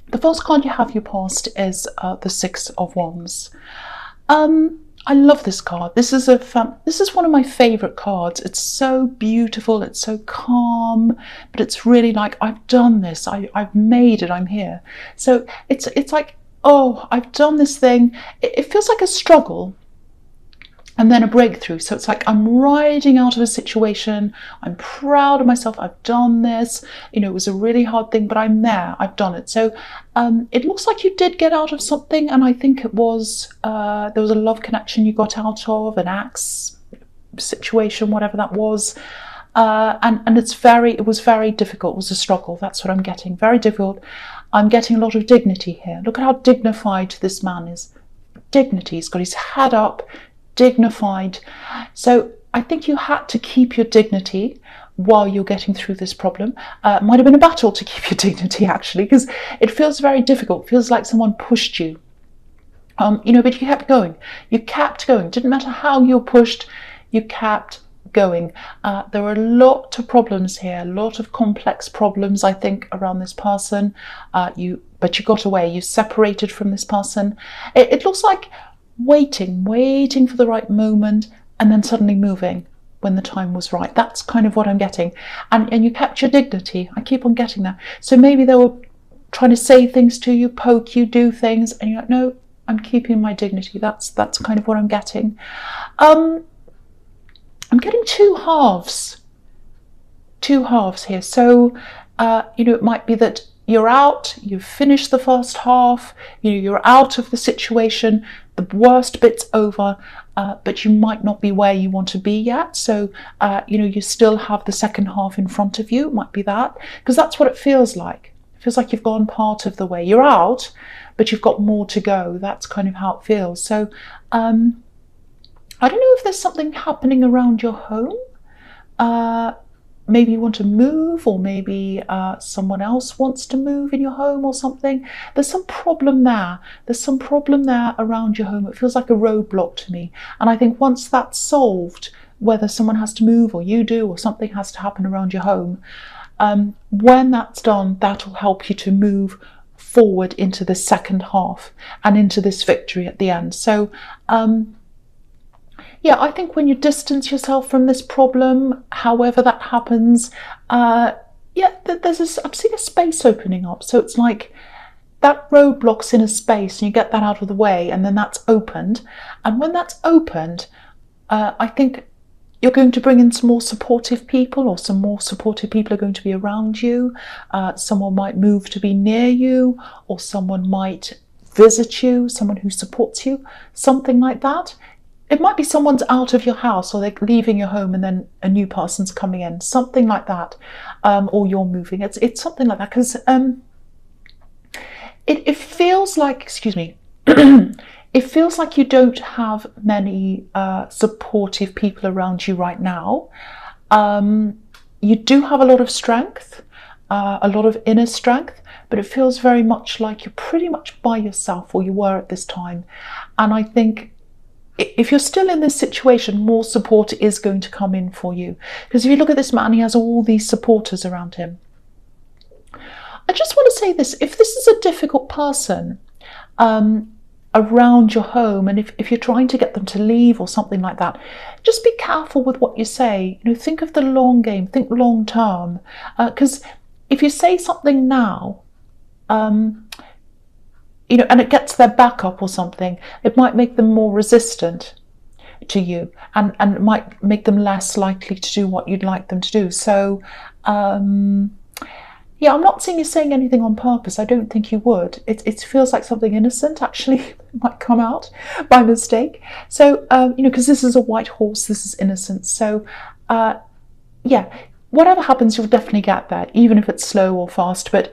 The first card you have your past is the Six of Wands. I love this card. This is one of my favorite cards. It's so beautiful, it's so calm, but it's really like, I've done this, I've made it, I'm here. So it's like, oh, I've done this thing. It feels like a struggle and then a breakthrough. So it's like, I'm riding out of a situation, I'm proud of myself, I've done this, you know, it was a really hard thing, but I'm there, I've done it. So it looks like you did get out of something, and I think it was, there was a love connection you got out of, an ex situation, whatever that was. And it was very difficult, it was a struggle, that's what I'm getting, very difficult. I'm getting a lot of dignity here. Look at how dignified this man is. Dignity, he's got his head up, dignified. So I think you had to keep your dignity while you're getting through this problem. It might have been a battle to keep your dignity, actually, because it feels very difficult. It feels like someone pushed you, you know, but you kept going. You kept going. Didn't matter how you were pushed, you kept going. There were a lot of problems here, a lot of complex problems, I think, around this person. But you got away. You separated from this person. It looks like waiting for the right moment, and then suddenly moving when the time was right. That's kind of what I'm getting. And you kept your dignity. I keep on getting that. So maybe they were trying to say things to you, poke you, do things, and you're like, no, I'm keeping my dignity. That's kind of what I'm getting. I'm getting two halves here. So you know, it might be that you're out, you've finished the first half, you know, you're out of the situation, the worst bit's over, but you might not be where you want to be yet. So, you know, you still have the second half in front of you. It might be that, because that's what it feels like. It feels like you've gone part of the way. You're out, but you've got more to go. That's kind of how it feels. So, I don't know if there's something happening around your home. Maybe you want to move, or maybe someone else wants to move in your home or something. There's some problem there. There's some problem there around your home. It feels like a roadblock to me. And I think once that's solved, whether someone has to move or you do, or something has to happen around your home, when that's done, that'll help you to move forward into the second half and into this victory at the end. So, yeah, I think when you distance yourself from this problem, however that happens, yeah, I'm seeing a space opening up. So it's like that roadblock's in a space, and you get that out of the way, and then that's opened. And when that's opened, I think you're going to bring in some more supportive people, or some more supportive people are going to be around you. Someone might move to be near you, or someone might visit you, someone who supports you, something like that. It might be someone's out of your house, or they're leaving your home and then a new person's coming in, something like that, or you're moving. It's something like that, because it feels like, excuse me, it feels like you don't have many supportive people around you right now. You do have a lot of strength, a lot of inner strength, but it feels very much like you're pretty much by yourself, or you were at this time. And I think if you're still in this situation, more support is going to come in for you. Because if you look at this man, he has all these supporters around him. I just want to say this: if this is a difficult person around your home, and if you're trying to get them to leave or something like that, just be careful with what you say. You know, think of the long game, think long term. Because if you say something now, you know, and it gets their back up or something, it might make them more resistant to you, and it might make them less likely to do what you'd like them to do. So, yeah, I'm not saying you're saying anything on purpose. I don't think you would. It feels like something innocent, actually, might come out by mistake. So, you know, because this is a white horse, this is innocent. So, yeah, whatever happens, you'll definitely get there, even if it's slow or fast. But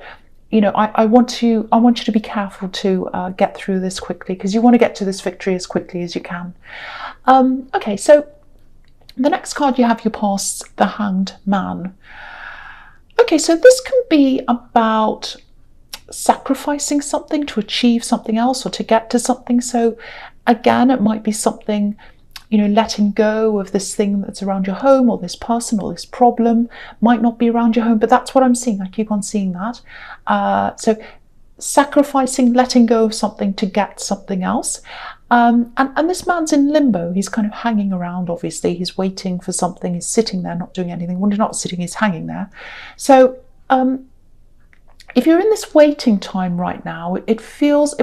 you know, I want you to be careful to get through this quickly, because you want to get to this victory as quickly as you can. Okay, so the next card you have your past, the Hanged Man. Okay, so this can be about sacrificing something to achieve something else, or to get to something. So again, it might be something, you know, letting go of this thing that's around your home, or this person, or this problem might not be around your home, but that's what I'm seeing. I keep on seeing that. So sacrificing, letting go of something to get something else. And this man's in limbo. He's kind of hanging around, obviously. He's waiting for something. He's sitting there, not doing anything. When he's not sitting, he's hanging there. So if you're in this waiting time right now, it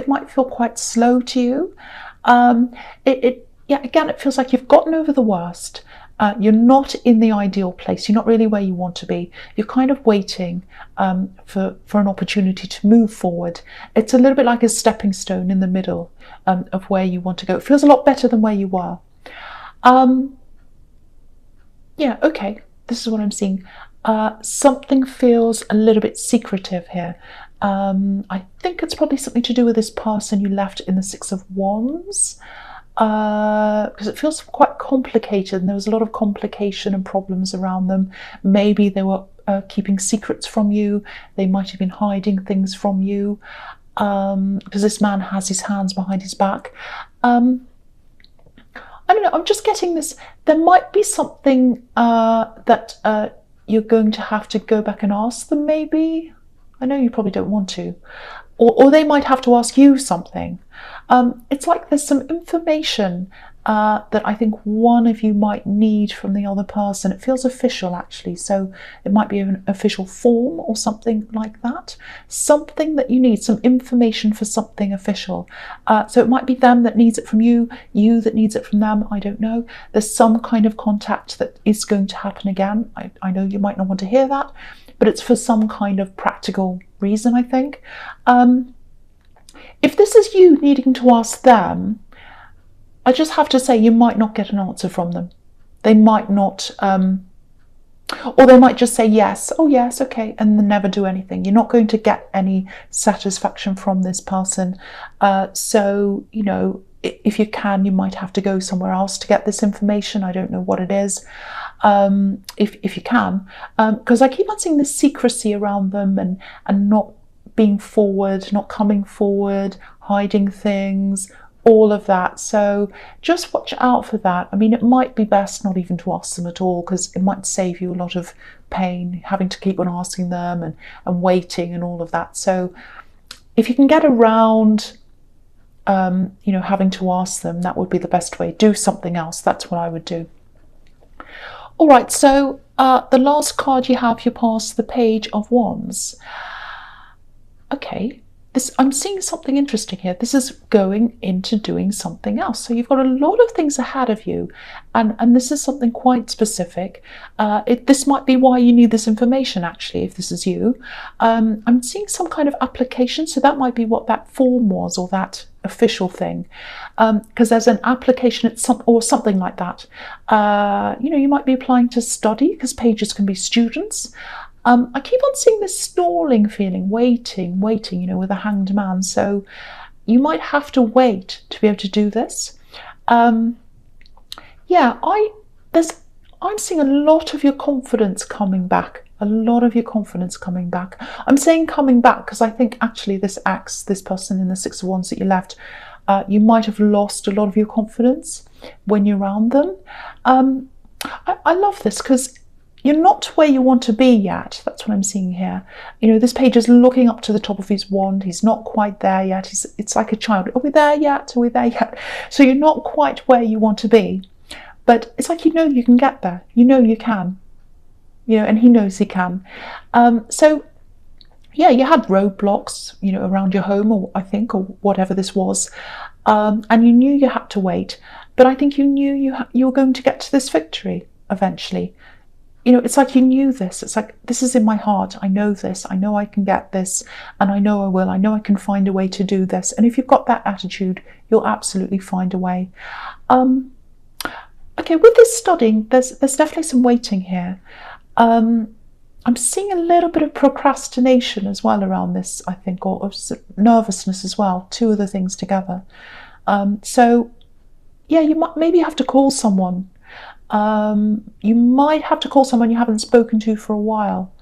might feel quite slow to you. Again, it feels like you've gotten over the worst. You're not in the ideal place. You're not really where you want to be. You're kind of waiting for an opportunity to move forward. It's a little bit like a stepping stone in the middle of where you want to go. It feels a lot better than where you were. Okay, this is what I'm seeing. Something feels a little bit secretive here. I think it's probably something to do with this person you left in the Six of Wands. Because it feels quite complicated, and there was a lot of complication and problems around them. Maybe they were keeping secrets from you. They might have been hiding things from you, because this man has his hands behind his back. I don't know, I'm just getting this. There might be something that you're going to have to go back and ask them, maybe. I know you probably don't want to. Or they might have to ask you something. It's like there's some information that I think one of you might need from the other person. It feels official, actually, so it might be an official form or something like that. Something that you need, some information for something official. So it might be them that needs it from you, you that needs it from them, I don't know. There's some kind of contact that is going to happen again. I know you might not want to hear that, but it's for some kind of practical reason, I think. If this is you needing to ask them, I just have to say you might not get an answer from them. They might not, or they might just say yes, oh yes, okay, and then never do anything. You're not going to get any satisfaction from this person. So, you know, if you can, you might have to go somewhere else to get this information. I don't know what it is. If you can, because I keep on seeing the secrecy around them and not being forward, not coming forward, hiding things, all of that. So just watch out for that. I mean, it might be best not even to ask them at all, because it might save you a lot of pain having to keep on asking them and waiting and all of that. So if you can get around having to ask them, that would be the best way. Do something else. That's what I would do. All right, so the last card you have, you pass the Page of Wands. Okay, I'm seeing something interesting here. This is going into doing something else. So you've got a lot of things ahead of you, and this is something quite specific. This might be why you need this information, actually, if this is you. I'm seeing some kind of application, so that might be what that form was, or that official thing, because there's an application or something like that. You might be applying to study, because pages can be students. I keep on seeing this stalling feeling, waiting, with a hanged man. So you might have to wait to be able to do this. I'm seeing a lot of your confidence coming back. I'm saying coming back because I think actually this person in the Six of Wands that you left, you might have lost a lot of your confidence when you're around them. I love this because you're not where you want to be yet. That's what I'm seeing here. This page is looking up to the top of his wand. He's not quite there yet. It's like a child. Are we there yet? Are we there yet? So you're not quite where you want to be. But it's like you can get there. You can. And he knows he can. So you had roadblocks, around your home, or whatever this was. And you knew you had to wait. But I think you knew you were going to get to this victory eventually. It's like you knew this. It's like, this is in my heart. I know this. I know I can get this. And I know I will. I know I can find a way to do this. And if you've got that attitude, you'll absolutely find a way. Okay, with this studying, there's definitely some waiting here. I'm seeing a little bit of procrastination as well around this, I think, or nervousness as well. Two of the things together. So, you might maybe have to call someone. You might have to call someone you haven't spoken to for a while.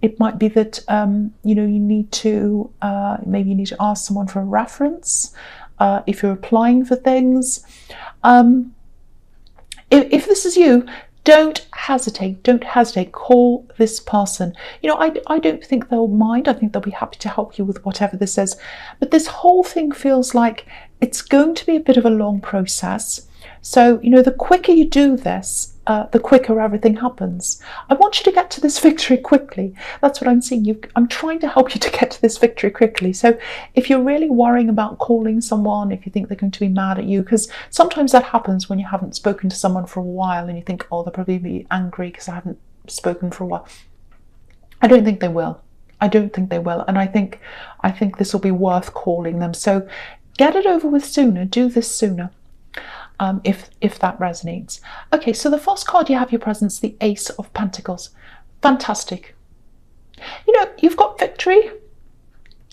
It might be that you need to maybe you need to ask someone for a reference if you're applying for things. If this is you, don't hesitate, call this person. You know, I don't think they'll mind. I think they'll be happy to help you with whatever this is. But this whole thing feels like it's going to be a bit of a long process. So, you know, the quicker you do this, the quicker everything happens. I want you to get to this victory quickly. That's what I'm seeing. I'm trying to help you to get to this victory quickly. So if you're really worrying about calling someone, if you think they're going to be mad at you, because sometimes that happens when you haven't spoken to someone for a while and you think, oh, they'll probably be angry because I haven't spoken for a while. I don't think they will. I don't think they will. And I think this will be worth calling them. So get it over with sooner. Do this sooner. If that resonates. Okay, so the first card you have your presence, the Ace of Pentacles. Fantastic. You know, you've got victory.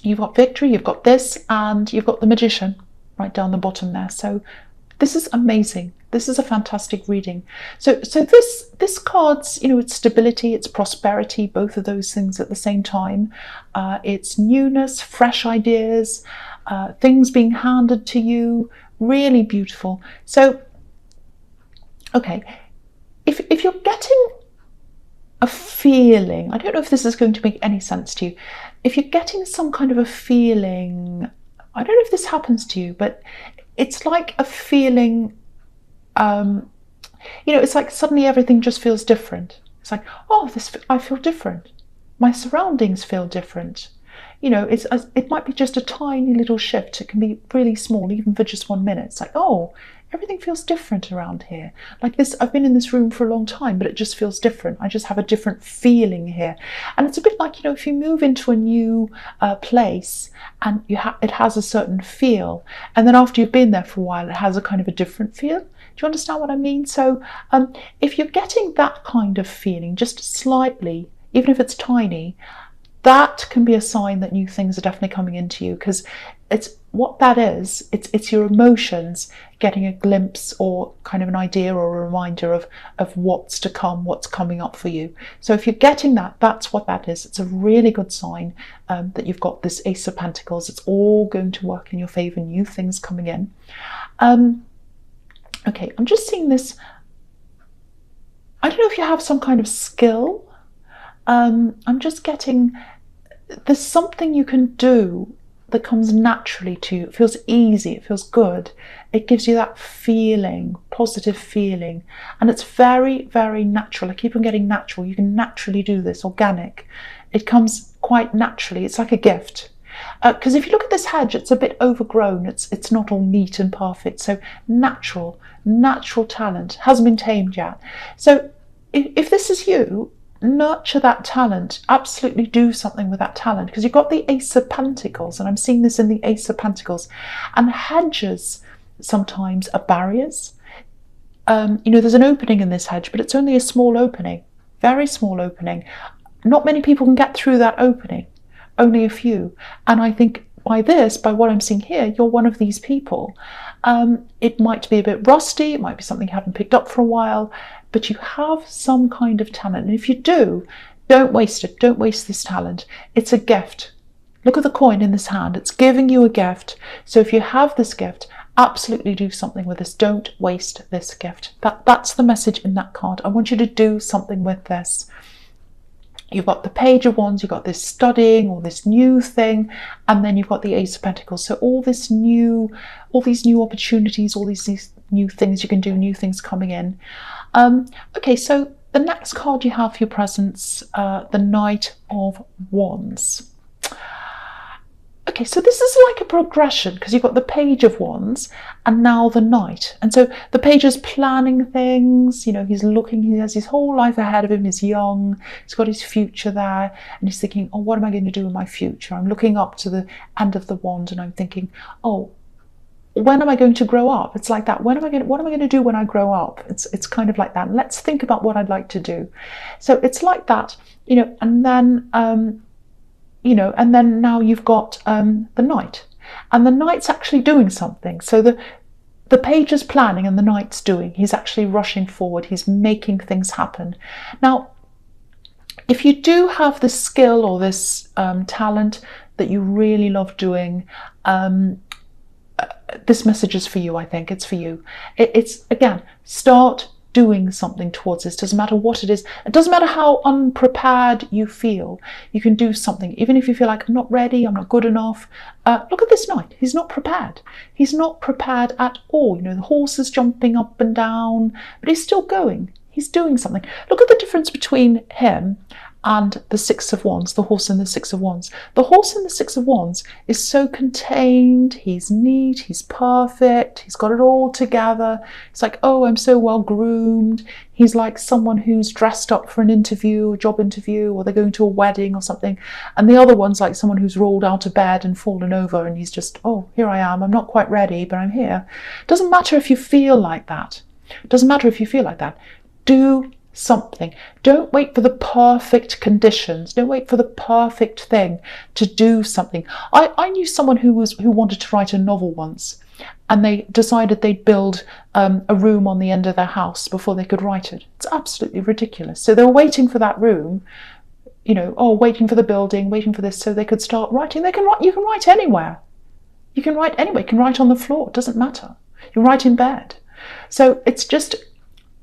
You've got victory, you've got this, and you've got the Magician right down the bottom there. So this is amazing. This is a fantastic reading. So this card's, you know, it's stability, it's prosperity, both of those things at the same time. It's newness, fresh ideas, things being handed to you. Really beautiful. So, okay, if you're getting a feeling, I don't know if this is going to make any sense to you, if you're getting some kind of a feeling, I don't know if this happens to you, but it's like a feeling, you know, it's like suddenly everything just feels different. It's like, oh, I feel different. My surroundings feel different. You know, it might be just a tiny little shift. It can be really small, even for just 1 minute. It's like, oh, everything feels different around here. Like this, I've been in this room for a long time, but it just feels different. I just have a different feeling here. And it's a bit like, you know, if you move into a new place and it has a certain feel, and then after you've been there for a while, it has a kind of a different feel. Do you understand what I mean? So if you're getting that kind of feeling, just slightly, even if it's tiny, that can be a sign that new things are definitely coming into you, because it's what that is. It's your emotions getting a glimpse or kind of an idea or a reminder of what's to come, what's coming up for you. So if you're getting that, that's what that is. It's a really good sign that you've got this Ace of Pentacles. It's all going to work in your favor, new things coming in. Okay, I'm just seeing this. I don't know if you have some kind of skill. I'm just getting, there's something you can do that comes naturally to you. It feels easy, it feels good. It gives you that feeling, positive feeling. And it's very, very natural. I keep on getting natural. You can naturally do this, organic. It comes quite naturally. It's like a gift. Because if you look at this hedge, it's a bit overgrown. It's not all neat and perfect. So natural talent hasn't been tamed yet. So if this is you, nurture that talent. Absolutely do something with that talent, because you've got the Ace of Pentacles, and I'm seeing this in the Ace of Pentacles. And hedges sometimes are barriers. You know, there's an opening in this hedge, but it's only a small opening, very small opening. Not many people can get through that opening, only a few. And I think by what I'm seeing here, you're one of these people. It might be a bit rusty, it might be something you haven't picked up for a while, but you have some kind of talent. And if you do, don't waste it. Don't waste this talent. It's a gift. Look at the coin in this hand. It's giving you a gift. So if you have this gift, absolutely do something with this. Don't waste this gift. That's the message in that card. I want you to do something with this. You've got the Page of Wands, you've got this studying or this new thing, and then you've got the Ace of Pentacles. So all these new opportunities, all these new things you can do, new things coming in. Okay, so the next card you have for your presence, the Knight of Wands. Okay, so this is like a progression, because you've got the Page of Wands and now the Knight. And so the Page is planning things, you know, he's looking, he has his whole life ahead of him, he's young, he's got his future there, and he's thinking, oh, what am I going to do in my future? I'm looking up to the end of the wand and I'm thinking, oh, when am I going to grow up? It's like that. What am I going to do when I grow up? It's kind of like that. Let's think about what I'd like to do. So it's like that, you know, and then you know, and then now you've got the Knight, and the Knight's actually doing something. So the Page is planning and the Knight's doing. He's actually rushing forward. He's making things happen. Now, if you do have this skill or this talent that you really love doing, this message is for you. I think it's for you. It's again, start doing something towards this. Doesn't matter what it is. It doesn't matter how unprepared you feel. You can do something. Even if you feel like, I'm not ready, I'm not good enough. Look at this knight. He's not prepared. He's not prepared at all. You know, the horse is jumping up and down, but he's still going. He's doing something. Look at the difference between him and the Six of Wands, the horse and the Six of Wands. The horse in the Six of Wands is so contained, he's neat, he's perfect, he's got it all together. It's like, oh, I'm so well groomed. He's like someone who's dressed up for an interview, a job interview, or they're going to a wedding or something. And the other one's like someone who's rolled out of bed and fallen over, and he's just, oh, here I am. I'm not quite ready, but I'm here. Doesn't matter if you feel like that. Doesn't matter if you feel like that. Do something. Don't wait for the perfect conditions. Don't wait for the perfect thing to do something. I knew someone who wanted to write a novel once, and they decided they'd build a room on the end of their house before they could write it. It's absolutely ridiculous. So they were waiting for that room, you know, waiting for the building, waiting for this so they could start writing. You can write anywhere. You can write anywhere. You can write on the floor. It doesn't matter. You can write in bed. So it's just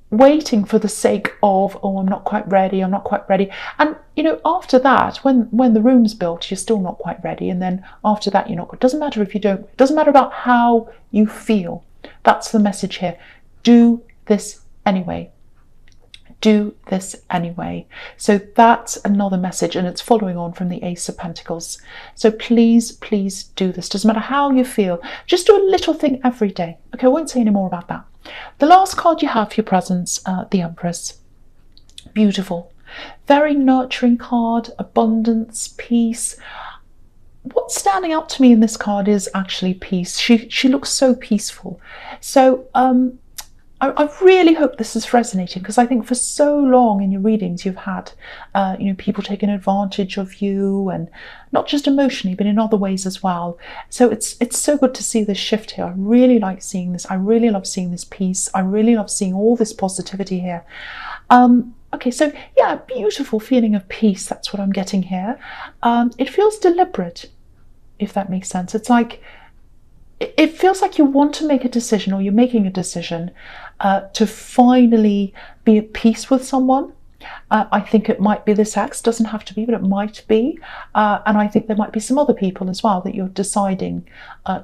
waiting for the sake of, oh, I'm not quite ready, I'm not quite ready. And, you know, after that, when the room's built, you're still not quite ready. And then after that, you're not. It doesn't matter if you don't. It doesn't matter about how you feel. That's the message here. Do this anyway. Do this anyway. So that's another message, and it's following on from the Ace of Pentacles. So please, please do this. Doesn't matter how you feel. Just do a little thing every day. Okay, I won't say any more about that. The last card you have for your presence, the Empress. Beautiful. Very nurturing card, abundance, peace. What's standing out to me in this card is actually peace. She looks so peaceful. So I really hope this is resonating, because I think for so long in your readings you've had you know, people taking advantage of you, and not just emotionally but in other ways as well. So it's so good to see this shift here. I really like seeing this. I really love seeing this peace. I really love seeing all this positivity here. Okay, so yeah, beautiful feeling of peace. That's what I'm getting here. It feels deliberate, if that makes sense. It's like, it feels like you want to make a decision, or you're making a decision to finally be at peace with someone. I think it might be this ex, doesn't have to be, but it might be. And I think there might be some other people as well that you're deciding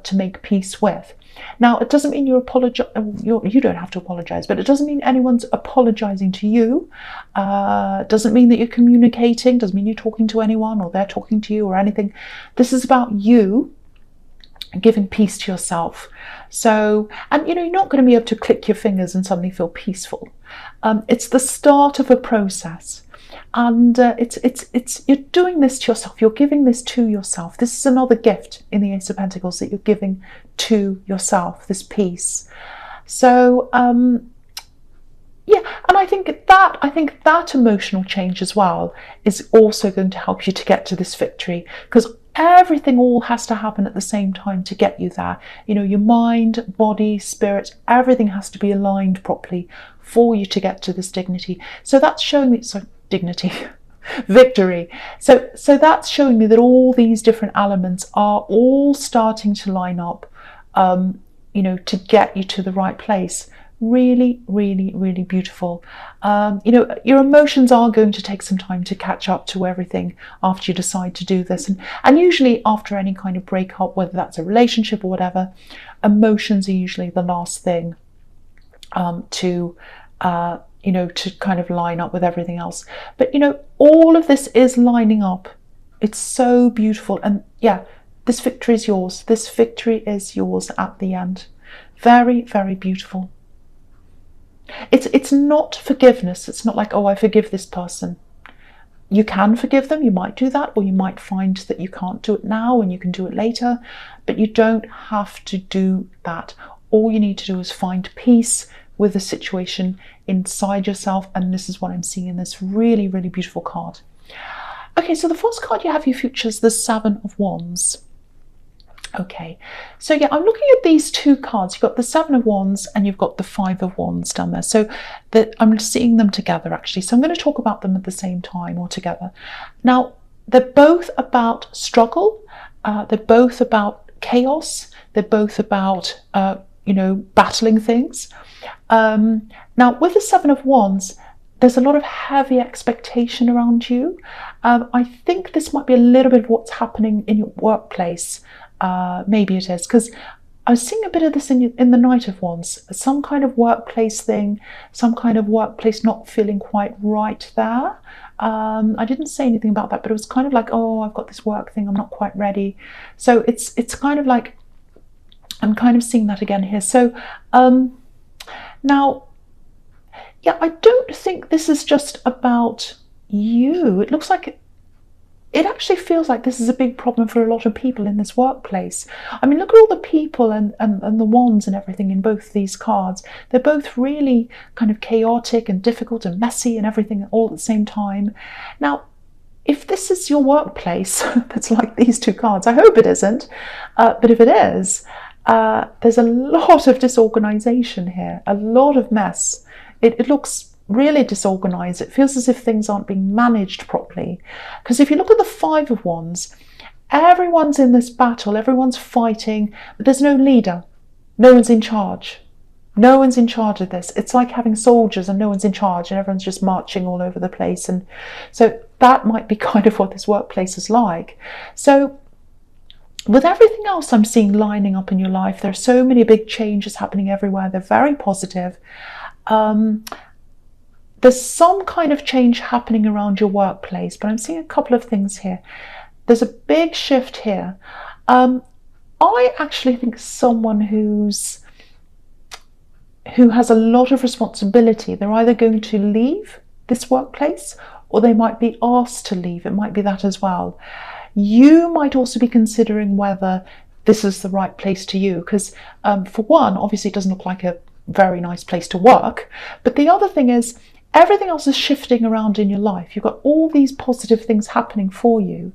to make peace with. Now, it doesn't mean you don't have to apologize, but it doesn't mean anyone's apologizing to you. Doesn't mean that you're communicating, doesn't mean you're talking to anyone or they're talking to you or anything. This is about you giving peace to yourself. So, and you know, you're not going to be able to click your fingers and suddenly feel peaceful. It's the start of a process, and you're doing this to yourself. You're giving this to yourself. This is another gift in the Ace of Pentacles that you're giving to yourself, this peace. So yeah, and I think that emotional change as well is also going to help you to get to this victory, because everything all has to happen at the same time to get you there. You know, your mind, body, spirit, everything has to be aligned properly for you to get to this dignity. So that's showing me, victory. So that's showing me that all these different elements are all starting to line up, you know, to get you to the right place. Really, really, really beautiful. You know, your emotions are going to take some time to catch up to everything after you decide to do this. And usually after any kind of breakup, whether that's a relationship or whatever, emotions are usually the last thing to you know, to kind of line up with everything else. But you know, all of this is lining up. It's so beautiful. And yeah, this victory is yours. This victory is yours at the end. Very, very beautiful. It's not forgiveness. It's not like, oh, I forgive this person. You can forgive them. You might do that, or you might find that you can't do it now and you can do it later, but you don't have to do that. All you need to do is find peace with the situation inside yourself, and this is what I'm seeing in this really, really beautiful card. Okay, so the first card you have your features the Seven of Wands. Okay, so yeah, I'm looking at these two cards. You've got the Seven of Wands and you've got the Five of Wands down there. So I'm seeing them together actually. So I'm going to talk about them at the same time or together. Now, they're both about struggle. They're both about chaos. They're both about you know, battling things. Now, with the Seven of Wands, there's a lot of heavy expectation around you. I think this might be a little bit of what's happening in your workplace. Maybe it is, because I was seeing a bit of this in the Knight of Wands, some kind of workplace thing, some kind of workplace not feeling quite right there. I didn't say anything about that, but it was kind of like, oh, I've got this work thing, I'm not quite ready. So it's kind of like, I'm kind of seeing that again here. So now, yeah, I don't think this is just about you. It looks like it actually feels like this is a big problem for a lot of people in this workplace. I mean, look at all the people and the wands and everything in both these cards. They're both really kind of chaotic and difficult and messy and everything all at the same time. Now, if this is your workplace that's like these two cards, I hope it isn't, but if it is, there's a lot of disorganization here, a lot of mess. It looks really disorganized. It feels as if things aren't being managed properly. Because if you look at the Five of Wands, everyone's in this battle, everyone's fighting, but there's no leader. No one's in charge. No one's in charge of this. It's like having soldiers and no one's in charge and everyone's just marching all over the place. And so that might be kind of what this workplace is like. So with everything else I'm seeing lining up in your life, there are so many big changes happening everywhere. They're very positive. There's some kind of change happening around your workplace, but I'm seeing a couple of things here. There's a big shift here. I actually think someone who has a lot of responsibility, they're either going to leave this workplace or they might be asked to leave. It might be that as well. You might also be considering whether this is the right place to you, because for one, obviously it doesn't look like a very nice place to work, but the other thing is everything else is shifting around in your life. You've got all these positive things happening for you.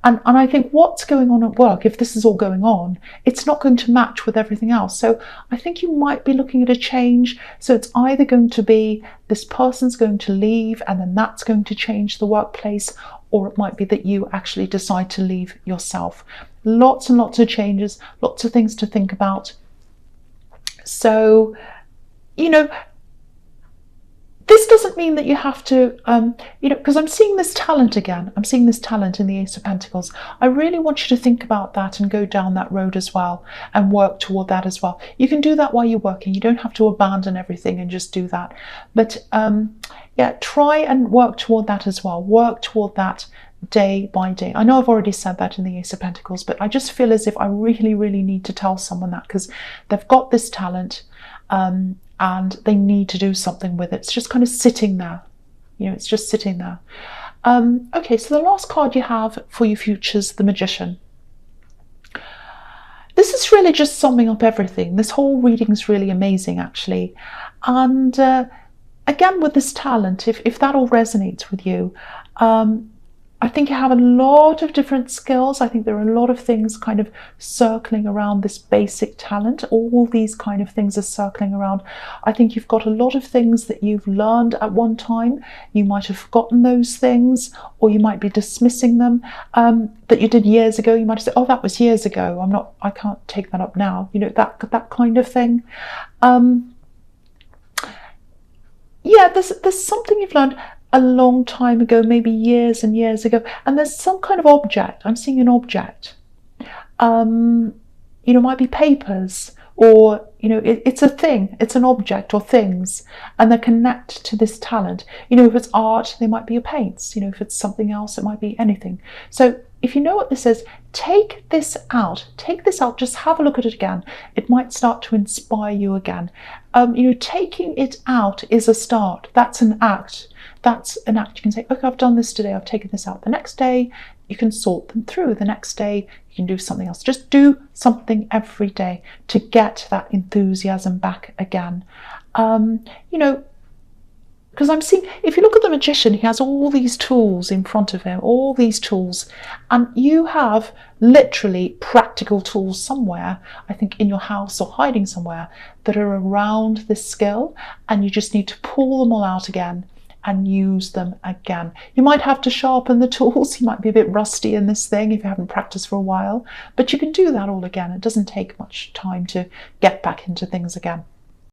And I think what's going on at work, if this is all going on, it's not going to match with everything else. So I think you might be looking at a change. So it's either going to be this person's going to leave and then that's going to change the workplace, or it might be that you actually decide to leave yourself. Lots and lots of changes, lots of things to think about. So, you know, this doesn't mean that you have to, you know, because I'm seeing this talent again. I'm seeing this talent in the Ace of Pentacles. I really want you to think about that and go down that road as well and work toward that as well. You can do that while you're working. You don't have to abandon everything and just do that. But yeah, try and work toward that as well. Work toward that day by day. I know I've already said that in the Ace of Pentacles, but I just feel as if I really, really need to tell someone that, because they've got this talent. And they need to do something with it. It's just kind of sitting there. You know, it's just sitting there. Okay, so the last card you have for your futures, the Magician. This is really just summing up everything. This whole reading is really amazing, actually. And again, with this talent, if that all resonates with you, I think you have a lot of different skills. I think there are a lot of things kind of circling around this basic talent. All these kind of things are circling around. I think you've got a lot of things that you've learned at one time. You might have forgotten those things, or you might be dismissing them that you did years ago. You might have said, oh, that was years ago. I can't take that up now. You know, that kind of thing. Yeah, there's something you've learned a long time ago, maybe years and years ago, and there's some kind of object. I'm seeing an object. You know, might be papers, or you know, it's a thing, it's an object or things, and they connect to this talent. You know, if it's art, they might be your paints. You know, if it's something else, it might be anything. So if you know what this is, take this out, just have a look at it again. It might start to inspire you again. You know, taking it out is a start. That's an act. That's an act. You can say, okay, I've done this today, I've taken this out. The next day, you can sort them through. The next day, you can do something else. Just do something every day to get that enthusiasm back again. You know, because I'm seeing, if you look at the Magician, he has all these tools in front of him, all these tools, and you have literally practical tools somewhere, I think in your house or hiding somewhere, that are around this skill, and you just need to pull them all out again and use them again. You might have to sharpen the tools. You might be a bit rusty in this thing if you haven't practiced for a while, but you can do that all again. It doesn't take much time to get back into things again.